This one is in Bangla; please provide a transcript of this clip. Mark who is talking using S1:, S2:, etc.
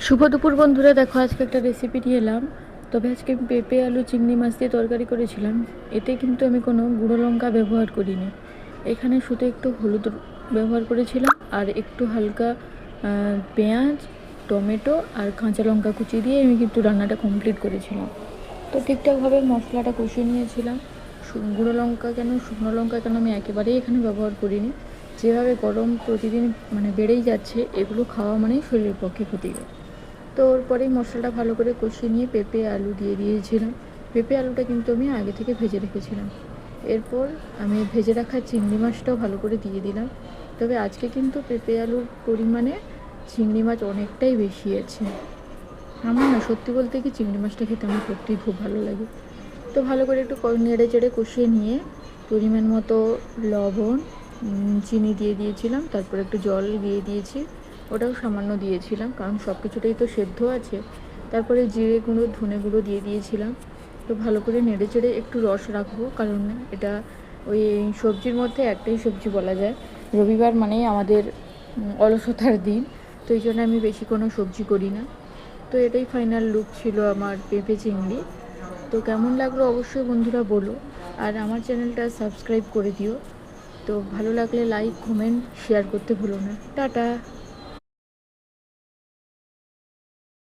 S1: শুভ দুপুর বন্ধুরা, দেখো আজকে একটা রেসিপি নিয়ে এলাম। তবে আজকে আমি পেঁপে আলু চিংড়ি মাছ দিয়ে তরকারি করেছিলাম। এতে কিন্তু আমি কোনো গুঁড়ো লঙ্কা ব্যবহার করিনি। এখানে শুধু একটু হলুদ ব্যবহার করেছিলাম আর একটু হালকা পেঁয়াজ, টমেটো আর কাঁচা লঙ্কা কুচি দিয়ে আমি কিন্তু রান্নাটা কমপ্লিট করেছিলাম। তো ঠিকঠাকভাবে মশলাটা কষিয়ে নিয়েছিলাম। গুঁড়ো লঙ্কা কেন, শুকনো লঙ্কা কেন আমি একেবারেই এখানে ব্যবহার করিনি। যেভাবে গরম প্রতিদিন বেড়েই যাচ্ছে, এগুলো খাওয়া মানেই শরীরের পক্ষে ক্ষতিকর। তো ওর পরেই মশলাটা ভালো করে কষিয়ে নিয়ে পেঁপে আলু দিয়ে দিয়েছিলাম। পেঁপে আলুটা কিন্তু আমি আগে থেকে ভেজে রেখেছিলাম। এরপর আমি ভেজে রাখা চিংড়ি মাছটাও ভালো করে দিয়ে দিলাম। তবে আজকে কিন্তু পেঁপে আলুর পরিমাণে চিংড়ি মাছ অনেকটাই বেশি আছে। আমার না, সত্যি বলতে কি, চিংড়ি মাছটা খেতে আমার সত্যিই খুব ভালো লাগে। তো ভালো করে একটু নেড়ে চেড়ে কষিয়ে নিয়ে পরিমাণ মতো লবণ, চিনি দিয়ে দিয়েছিলাম। তারপর একটু জল দিয়ে দিয়েছি, ওটাও সামান্য দিয়েছিলাম কারণ সব কিছুটাই তো সেদ্ধ আছে। তারপরে জিরে গুঁড়ো, ধনে গুঁড়ো দিয়ে দিয়েছিলাম। তো ভালো করে নেড়ে চেড়ে একটু রস রাখবো, কারণ এটা ওই সবজির মধ্যে একটাই সবজি বলা যায়। রবিবার মানেই আমাদের অলসতার দিন, তো এই জন্য আমি বেশি কোনো সবজি করি না। তো এটাই ফাইনাল লুক ছিল আমার পেঁপে চিংড়ি। তো কেমন লাগলো অবশ্যই বন্ধুরা বলো, আর আমার চ্যানেলটা সাবস্ক্রাইব করে দিও। তো ভালো লাগলে লাইক, কমেন্ট, শেয়ার করতে ভুলো না। টাটা।